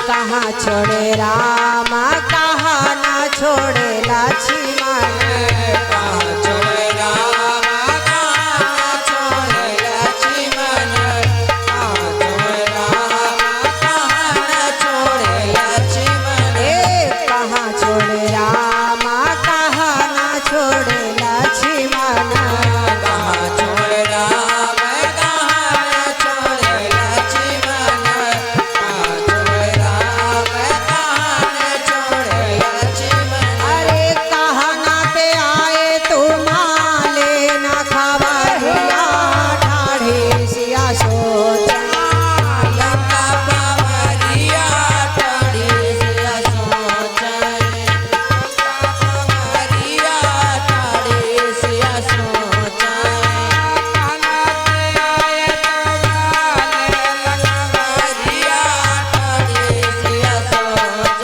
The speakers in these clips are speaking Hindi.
कहाँ छोड़े रामा कहाँ ना छोड़े लक्ष्मण कहाँ छोड़े रामा कहाँ ना छोड़े लक्ष्मण कहाँ छोड़े रामा कहाँ ना छोड़े लक्ष्मण कहाँ छोड़े रामा कहाँ ना छोड़े लक्ष्मण कहाँ छोड़े रामा कहाँ ना छोड़े लक्ष्मण कहाँ छोड़े रामा कहाँ ना छोड़े लक्ष्मण अरे कहाँ नाते आए तुम्हारे ना खबरिया ठाढ़े सिया सोच लंका पावरिया ठाढ़े सिया सोच लंका पावरिया ठाढ़े सिया सोच कानाते आए तुम्हारे लंकावरिया ठाढ़े सिया सोच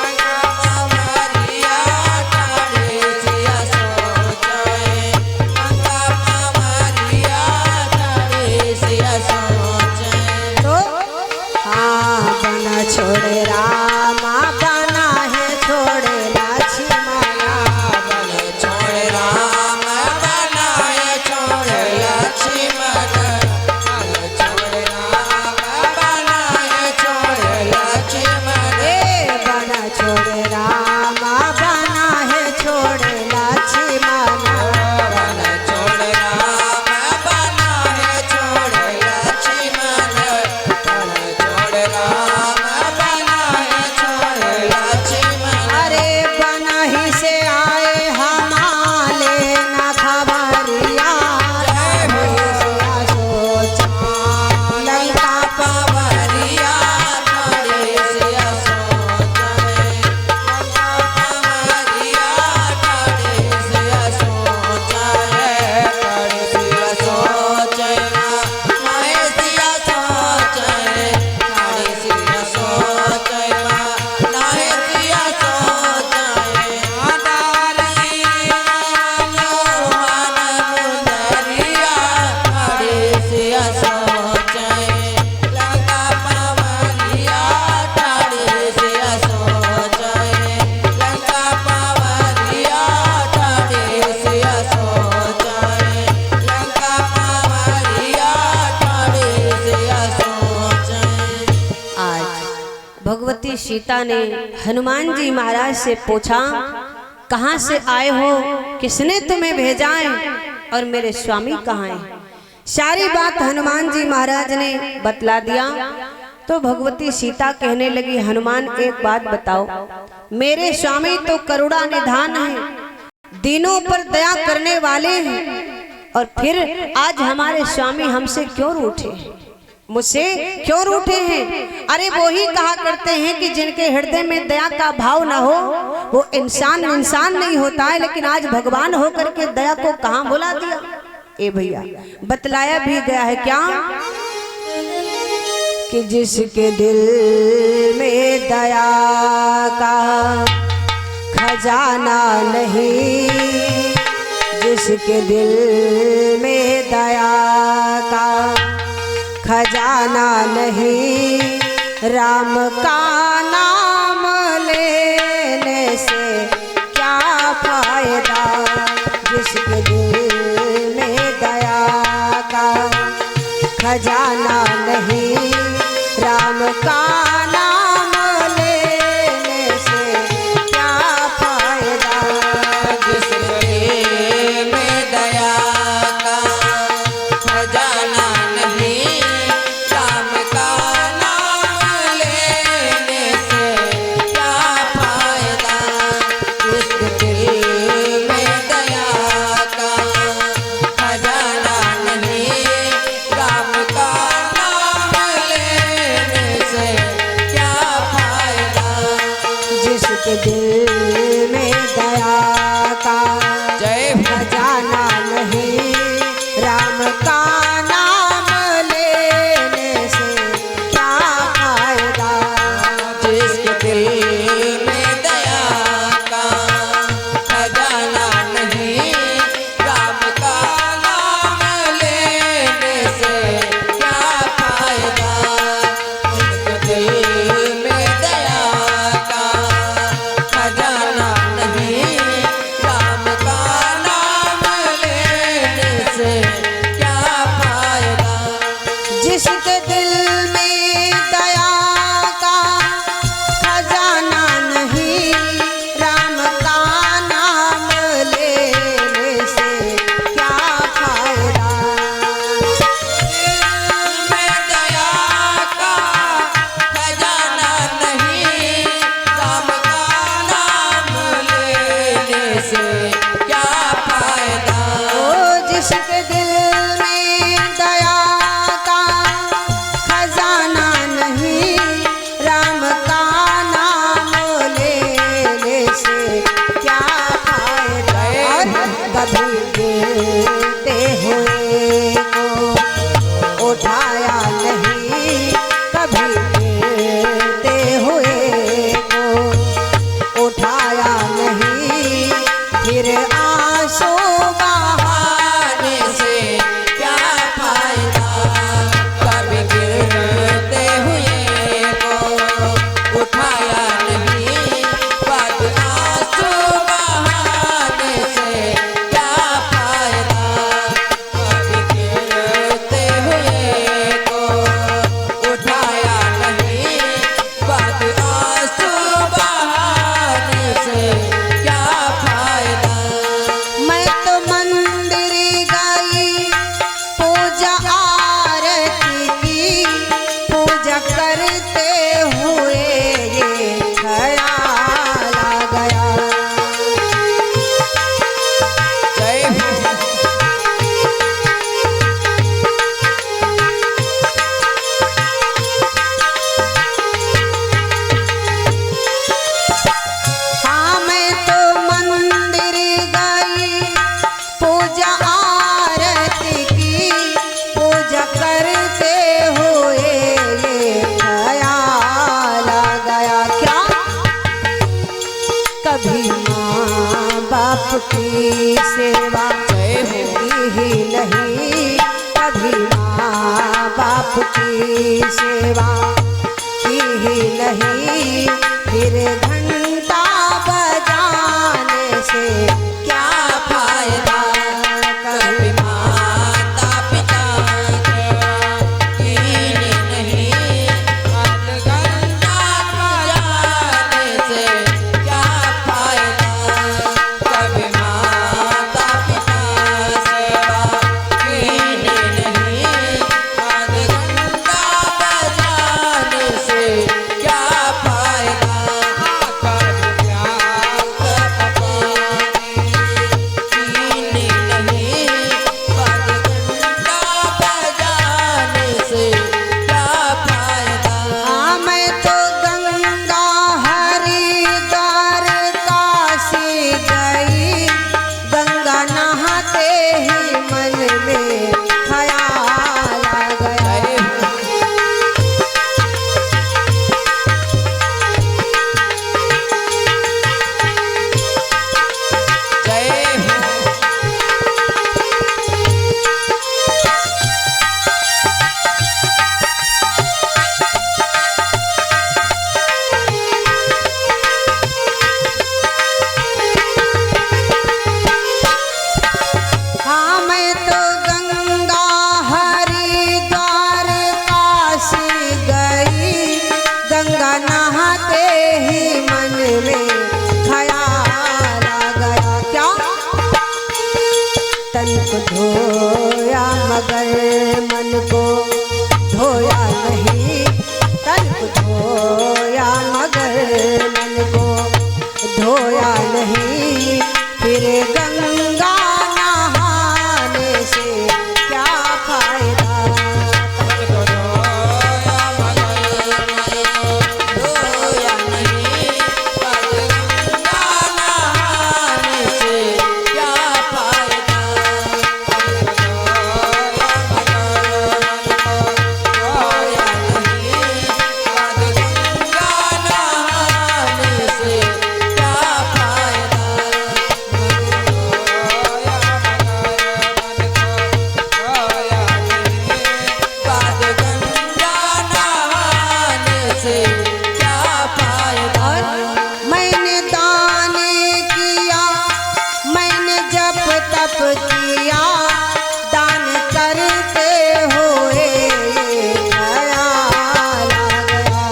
लंका पावरिया ठाढ़े सिया सोच लंका पावरिया ठाढ़े सिया सोच तो हाँ बना छोड़े रामा बना है छोड़े लक्ष्मण बन छोड़े राम बनाए छोड़े लक्ष्मण बन छोड़े राम बनाए छोड़े लक्ष्मण बना छोड़े रामा बना है छोड़े लक्ष्मण बन छोड़े राम बनाए छोड़े लक्ष्मण बन छोड़े राम बनाए छोड़े लक्ष्मण अरे बना ही से आए हमारे ना खबरिया सिया सोच लंका पावरिया ठाढ़े सिया सोच लंका पावरिया ठाढ़े सिया सोच ठाढ़े सिया सोच माहे सिया सोच ठाढ़े सिया सोच नाहे सिया सोच आदारी लोहान मुंदरिया ठाढ़े सिया सोच लंका पावरिया ठाढ़े सिया सोच लंका पावरिया ठाढ़े सिया सोच लंका पावरिया ठाढ़े सिया सोच आज भगवती सीता ने हनुमान जी महाराज से पूछा कहाँ से आए हो, किसने तुम्हें भेजा है और मेरे स्वामी कहाँ हैं। सारी बात हनुमान जी महाराज ने बतला दिया। तो भगवती सीता कहने लगी हनुमान एक बात बताओ, मेरे स्वामी तो करुणा निधान है, दीनों पर दया करने वाले हैं, और फिर आज हमारे स्वामी हमसे क्यों रूठे हैं, मुझसे क्यों रूठे हैं। अरे वो ही कहा करते हैं कि जिनके हृदय में दया का भाव ना हो वो इंसान नहीं होता है, लेकिन आज भगवान होकर के दया को कहाँ भुला दिया। ए भैया बतलाया भी गया है क्या कि जिसके दिल में दया का खजाना नहीं, जिसके दिल में दया का खजाना नहीं, राम का नाम लेने से क्या फायदा। जिसके दिल में दया का खजाना नहीं, राम का नाम लेने से क्या फायदा। जिसके में दया का खजाना नहीं, राम का नाम लेने से क्या फायदा। जिसके दिल में दया का खजाना नहीं, राम का नाम लेने से कभी गिरते हुए को उठाया नहीं, फिर आंसू बहाने से क्या फायदा। कभी गिरते हुए को उठाया नहीं, बाद आंसू बहाने से क्या फायदा। कभी गिरते हुए को उठाया नहीं, बाद आंसू बहाने से क्या फायदा। मैं तो मंदिर गई पूजा आरती की, पूजा करते हुए ये ख्याल आ गया। जय हो। हाँ मैं तो मंदिर गई पूजा आरती की, पूजा करते हुए ये ख्याल आ गया। क्या कभी माँ बाप की सेवा की ही नहीं, कभी माँ बाप की सेवा की ही नहीं, फिर घंटा बजाने से क्या फायदा। कभी माता पिता कीने नहीं, आज घंटा बजाने से क्या फायदा। कभी माता पिता सेवा कीने नहीं, आज घंटा बजाने से क्या फायदा। कभी प्यार कीने नहीं, बाद घंटा बजाने से क्या फायदा। हाँ मैं तो गंगा हरिद्वार काशी गई, गंगा नहाते ही मन में ख्याल आ गया। जय हो। हाँ मैं तो गंगा हरिद्वार काशी गई, गंगा नहाते ही मन में ख्याल आ गया। क्या तन को धोया मगर मन को धोया नहीं, तन को धोया मगर मन को धोया नहीं, फिर गंगा नहाने से क्या फायदा। रोया मगर रोया नहीं, बाद गंगा नहाने से क्या फायदा। रोया मगर रोया नहीं, बाद गंगा नहाने से क्या फायदा। मैंने दान किया, मैंने जप तप किया, दान करते हुए ये ख्याल आ गया।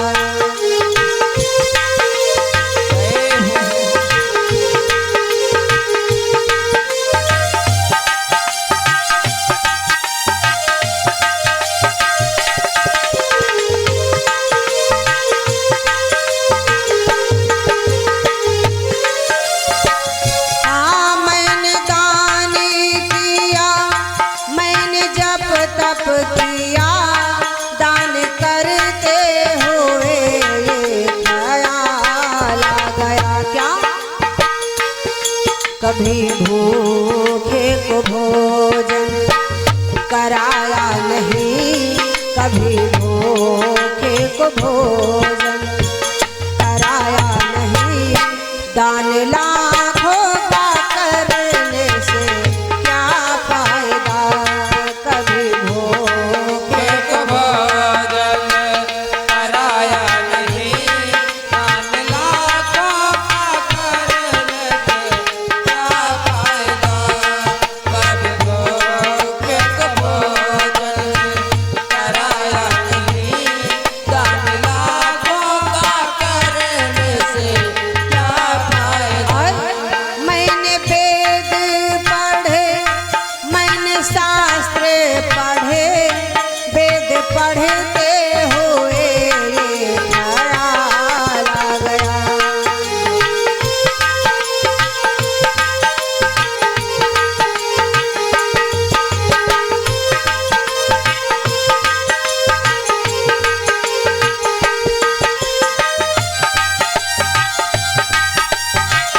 हाँ मैंने दान किया, मैंने जप तप किया, दान करते हुए ये ख्याल आ गया। क्या कभी भूखे को भोजन कराया नहीं, कभी भूखे को को भोजन, कराया नहीं दान लाखों का करने से क्या फायदा, कभी भूखे को भोजन कराया नहीं, दान लाखों का करने से क्या फायदा, कभी भूखे को भोजन कराया नहीं, दान लाखों का करने से क्या फायदा। और मैंने वेद पढ़े, मैंने शास्त्र पढ़े, वेद पढ़ते हुए ये ख्याल आ गया।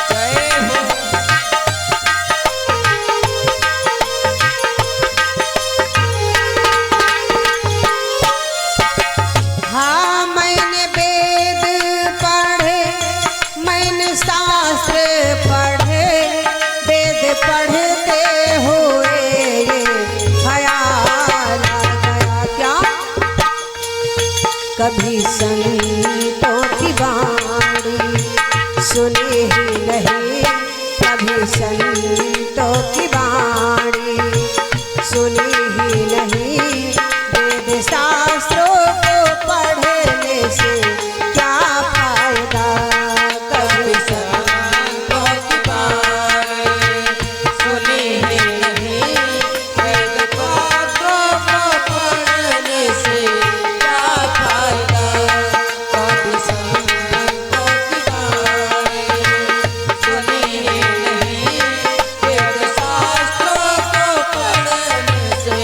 जय हो हाँ मैंने वेद पढ़े, मैंने शास्त्र पढ़े, वेद पढ़ते हुए ये ख्याल आ गया। क्या कभी संतों की वाणी सुनी ही नहीं, कभी संतों की वाणी सुनी ही नहीं, वेद शास्त्रों को पढ़ने से क्या फायदा, कभी संतों की बाणी सुनी ही नहीं, वेद शास्त्रों को पढ़ने से क्या फायदा, कभी संतों की बाणी सुनी ही नहीं, वेद शास्त्रों को पढ़ने से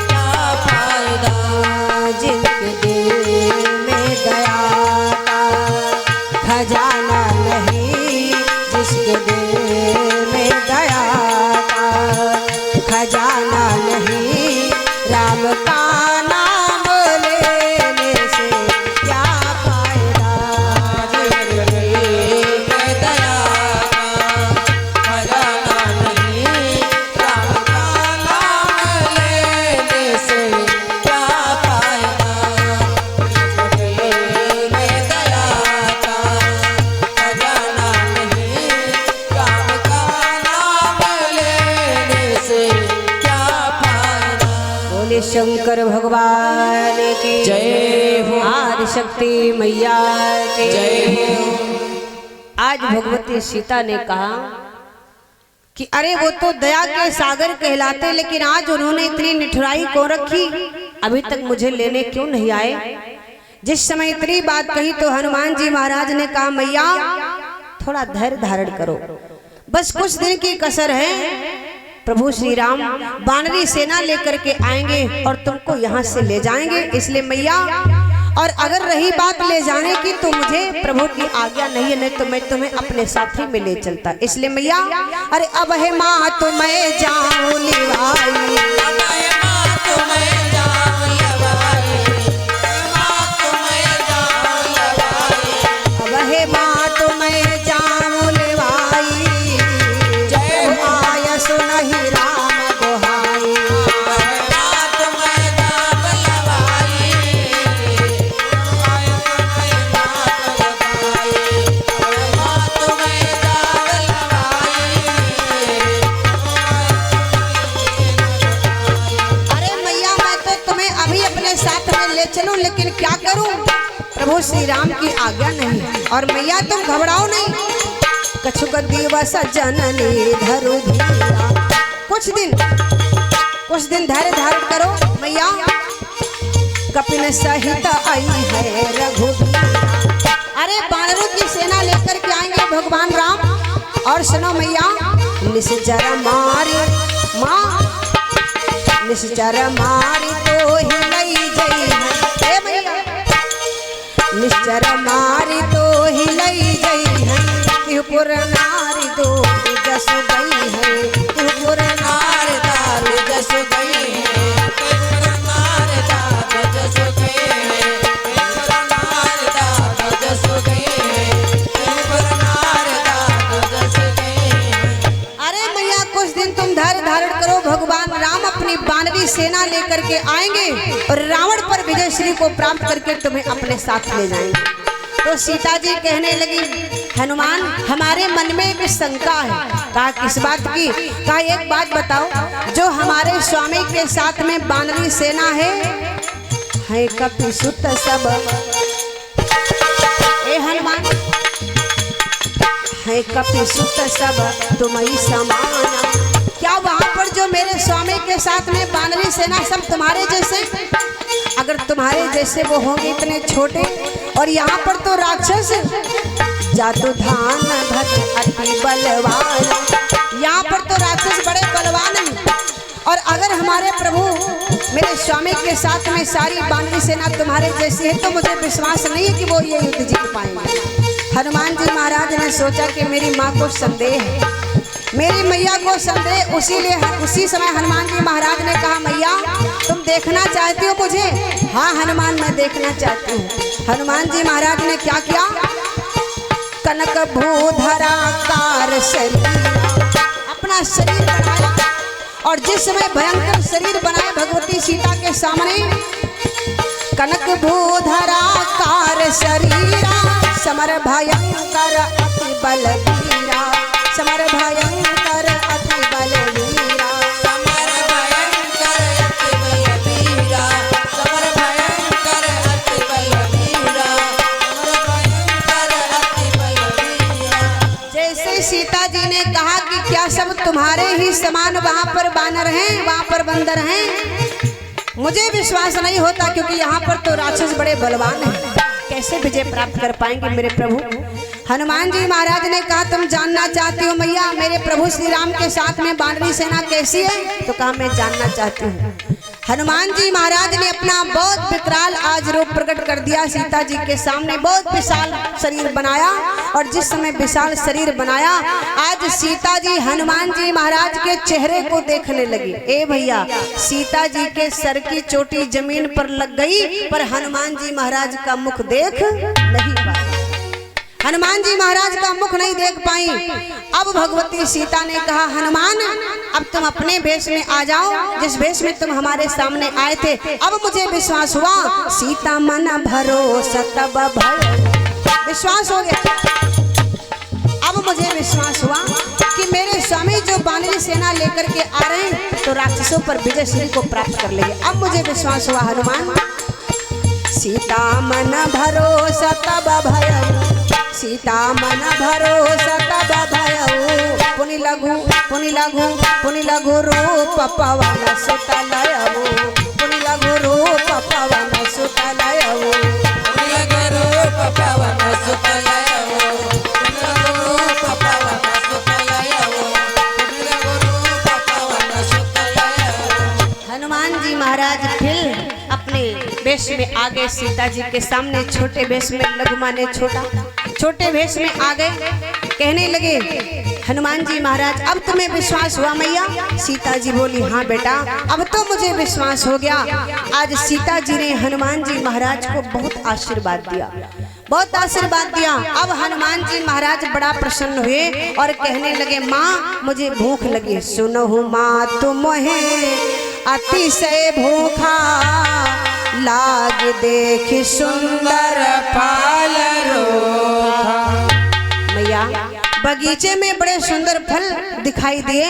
क्या फायदा। जिनके दिल में दया का खजाना नहीं, जिसके दिल में दया का खजाना नहीं, राम का नाम लेने से क्या फायदा, जिनके दिल में दया का खजाना नहीं, राम का नाम लेने से क्या फायदा, में दया का खजाना नहीं, राम का नाम लेने से क्या फायदा। बोले शंकर भगवान की जय हो। आदि शक्ति मैया की जय हो। आज भगवती सीता ने कहा कि अरे वो तो दया के सागर कहलाते, लेकिन आज उन्होंने इतनी निठुराई क्यों रखी, अभी तक मुझे लेने क्यों नहीं आए। जिस समय इतनी बात कही तो हनुमान जी महाराज ने कहा मैया थोड़ा धैर्य धारण करो, बस कुछ दिन की कसर है, प्रभु श्री राम वानरी सेना लेकर के आएंगे और तुमको यहाँ से ले जाएंगे, इसलिए मैया, और अगर रही बात ले जाने की तो मुझे प्रभु की आज्ञा नहीं है, नहीं तो मैं तुम्हें अपने साथी में ले चलता, इसलिए मैया अरे अब है माँ तो मैं जाऊं निभाई, अब है माँ तो मैं जाऊं निभाई, जय माया सुनहि राम दोहाई। अरे मैया मैं तो तुम्हें अभी अपने साथ में ले चलूं, लेकिन क्या करूं, प्रभु श्री राम की आज्ञा नहीं, और मैया तुम घबराओ नहीं, कछुक दिवस जननी धरु धीरा, कुछ दिन धैर्य धारण करो मैया, कपिन सहित आई है रघुवीरा। अरे बानरों की सेना लेकर के आएंगे भगवान राम, और सुनो मैया निश्चर मारी माँ, निश्चर मारी तो ही लई जई है मैया, निश्चर मारी तो ही लई जई है, त्रिपुर नारी दो जस गई है, त्रिपुर नारी दारू जस गई है, मारे दाद जस गए हैं, सेना लेकर के आएंगे और रावण पर विजय श्री को प्राप्त करके तुम्हें अपने साथ ले जाएंगे। तो सीता जी कहने लगी, हनुमान हमारे मन में एक शंका है। कहा किस बात की? कहा एक बात बताओ, जो हमारे स्वामी के साथ में बानरी सेना है कपिसुत सब, ए हनुमान है कपिसुत सब तुम्हारी समान, क्या वहां पर जो मेरे स्वामी के साथ में बानरी सेना सब तुम्हारे जैसे? अगर तुम्हारे जैसे वो होंगे इतने छोटे, और यहाँ पर तो राक्षस जादू धान भक्त अति बलवान, यहाँ पर तो राक्षस बड़े बलवान हैं। और अगर हमारे प्रभु मेरे स्वामी के साथ में सारी बानरी सेना तुम्हारे जैसी है तो मुझे विश्वास नहीं है कि वो ये युद्ध जीत पाएंगे। हनुमान जी महाराज ने सोचा कि मेरी माँ को संदेह है, मेरी मैया को संदेह, उसी समय हनुमान जी महाराज ने कहा, मैया तुम देखना चाहती हो मुझे? हाँ हनुमान मैं देखना चाहती हूँ। हनुमान जी महाराज ने क्या किया? कनक भूधराकार शरीर, अपना शरीर बनाया, और जिस समय भयंकर शरीर बनाए भगवती सीता के सामने, कनक भूधराकार शरीरा समर भयंकर अति बलवीरा, समर भयंकर अति बलवीरा, समर भयंकर अति बलवीरा, समर भयंकर अति बलवीरा, समर भयंकर अति बलवीरा। जैसे सीता जी ने कहा कि क्या सब तुम्हारे ही समान वहाँ पर बानर हैं, वहाँ पर बंदर हैं? मुझे विश्वास नहीं होता, क्योंकि यहाँ पर तो राक्षस बड़े बलवान हैं, कैसे विजय प्राप्त कर पाएंगे मेरे प्रभु? हनुमान जी महाराज ने कहा, तुम जानना चाहती हो मैया मेरे प्रभु श्री राम के साथ में बानरी सेना कैसी है? तो कहा मैं जानना चाहती हूँ। हनुमान जी महाराज ने अपना बहुत विकराल आज रूप प्रकट कर दिया सीता जी के सामने, बहुत विशाल शरीर बनाया, और जिस समय विशाल शरीर बनाया, आज सीता जी हनुमान जी महाराज के चेहरे को देखने लगी। ए भैया, सीता जी के सर की चोटी जमीन पर लग गई, पर हनुमान जी महाराज का मुख देख नहीं पाई, हनुमान जी महाराज का मुख नहीं देख पाई। अब भगवती सीता ने कहा, हनुमान अब तुम अपने भेष में आ जाओ, जिस भेष में तुम हमारे सामने आए थे। अब मुझे विश्वास हुआ, सीता मन भरोसा तब भय, विश्वास हो गया। अब मुझे विश्वास हुआ कि मेरे स्वामी जो बानरी सेना लेकर के आ रहे हैं तो राक्षसों पर विजय श्री को प्राप्त कर लेंगे। अब मुझे विश्वास हुआ हनुमान, सीता मन भरोसा तब भय, सीता मन भरोसा तब भय, पुनि लघु पुनि लघु पुनि लघु रूप पवन सुतलयऊ, पुनि लघु रूप पवन सुतलयऊ, पुनि लघु रूप पवन सुतलयऊ, पुनि लघु रूप पवन सुतलयऊ, पुनि लघु रूप पवन सुतलयऊ। हनुमान जी महाराज फिर अपने वेश में आ गए सीता जी के सामने, छोटे वेश में, लघु माने छोटा, छोटे वेश में आ गए। कहने लगे हनुमान जी महाराज, अब तुम्हें विश्वास हुआ मैया? सीता जी बोली, हाँ बेटा अब तो मुझे विश्वास हो गया। आज सीता जी ने हनुमान जी महाराज को बहुत आशीर्वाद दिया, बहुत आशीर्वाद दिया। अब हनुमान जी महाराज बड़ा प्रसन्न हुए और कहने लगे, माँ मुझे भूख लगी। सुनो माँ तुम्हें अतिशय भूखा लाग, देख सुंदर फल रोखा। मैया बगीचे में बड़े सुंदर फल दिखाई दिए।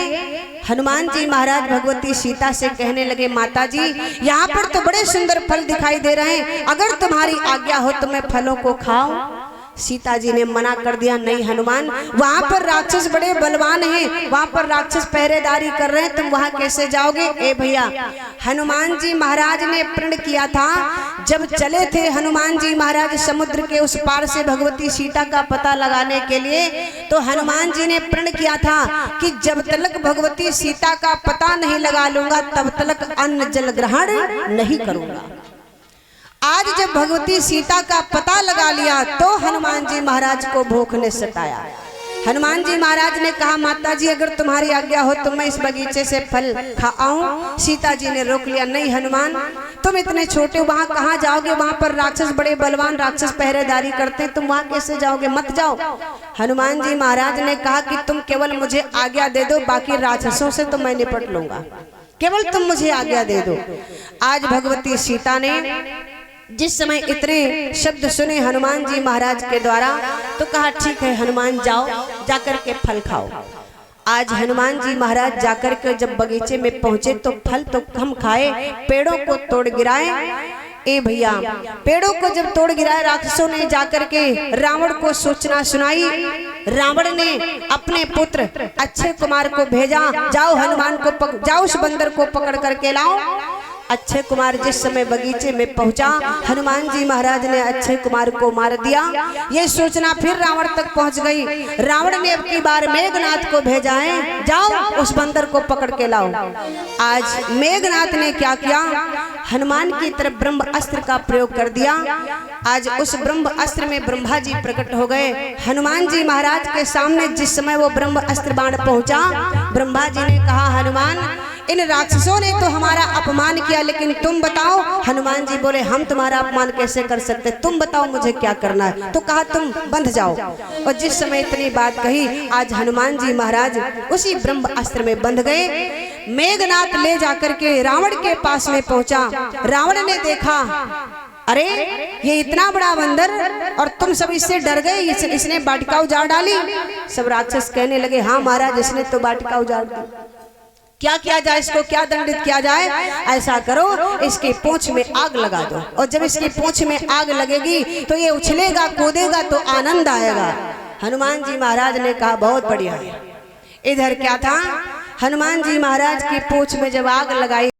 हनुमान जी महाराज भगवती सीता से कहने लगे, माता जी यहाँ पर तो बड़े सुंदर फल दिखाई दे रहे हैं, अगर तुम्हारी आज्ञा हो तो मैं फलों को खाऊं। सीता जी ने मना कर दिया, नहीं हनुमान, वहाँ पर राक्षस बड़े बलवान हैं, वहाँ पर राक्षस पहरेदारी कर रहे हैं, तुम वहाँ कैसे जाओगे? ए भैया, हनुमान जी महाराज ने प्रण किया था, जब चले थे हनुमान जी महाराज समुद्र के उस पार से भगवती सीता का पता लगाने के लिए, तो हनुमान जी ने प्रण किया था कि जब तक भगवती सीता का पता नहीं लगा लूंगा तब तक अन्न जल ग्रहण नहीं करूंगा। आज जब भगवती सीता का पता लगा लिया तो हनुमान जी महाराज को भूख ने सताया। हनुमान जी महाराज ने कहा, माता जी अगर तुम्हारी आज्ञा हो तो मैं इस बगीचे से फल खा आऊं। सीता जी ने रोक लिया, नहीं हनुमान, तुम इतने छोटे हो, वहां कहाँ जाओगे? वहां पर राक्षस बड़े बलवान राक्षस पहरेदारी करते हैं, तुम वहां कैसे जाओगे? मत जाओ। हनुमान जी महाराज ने कहा कि तुम केवल मुझे आज्ञा दे दो, बाकी राक्षसों से तो मैं निपट लूंगा। केवल तुम मुझे आज्ञा दे दो। आज भगवती सीता ने जिस समय इतने शब्द सुने हनुमान जी महाराज के द्वारा, तो कहा ठीक है हनुमान जाओ, जाकर के फल खाओ। आज हनुमान जी महाराज जाकर के जब बगीचे में पहुंचे तो फल तो हम खाए, पेड़ों को तोड़ गिराए। ए भैया, पेड़ों को जब तोड़ गिराए, राक्षसों ने जाकर के रावण को सूचना सुनाई। रावण ने अपने पुत्र अक्षय कुमार को भेजा, जाओ हनुमान को जाओ उस बंदर को पकड़ करके लाओ। अक्षय कुमार जिस समय बगीचे में पहुंचा, हनुमान जी महाराज ने अक्षय कुमार को मार दिया। ये सूचना फिर रावण तक पहुंच गई। रावण ने अब की बार मेघनाथ को भेजा है, जाओ उस बंदर को पकड़ के लाओ। आज मेघनाथ ने क्या किया, हनुमान की तरफ ब्रह्म अस्त्र का प्रयोग कर दिया। आज उस ब्रह्म अस्त्र में ब्रह्मा जी प्रकट हो गए। हनुमान जी महाराज के सामने जिस समय वो ब्रह्म अस्त्र बाण पहुंचा, ब्रह्मा जी ने कहा हनुमान, इन राक्षसों ने तो हमारा अपमान किया, लेकिन तुम बताओ। हनुमान जी बोले हम तुम्हारा अपमान कैसे कर सकते, तुम बताओ मुझे क्या करना है। तो कहा तुम बंध जाओ। और जिस समय इतनी बात कही, आज हनुमान जी महाराज उसी ब्रह्म अस्त्र में बंध गए। मेघनाथ ले जाकर के रावण के पास में पहुंचा। रावण ने देखा, अरे ये इतना बड़ा बंदर और तुम सब इससे डर गए, इसने वाटिका उजाड़ डाली। सब राक्षस कहने लगे हाँ महाराज, इसने तो वाटिका उजाड़ दी, क्या किया जाए इसको, क्या दंडित किया जाए। ऐसा करो इसकी पूंछ में आग लगा दो, और जब इसकी पूंछ में आग लगेगी तो ये उछलेगा कूदेगा तो आनंद आएगा। हनुमान जी महाराज ने कहा बहुत बढ़िया है। इधर क्या था, हनुमान जी महाराज की पूंछ में जब आग लगाई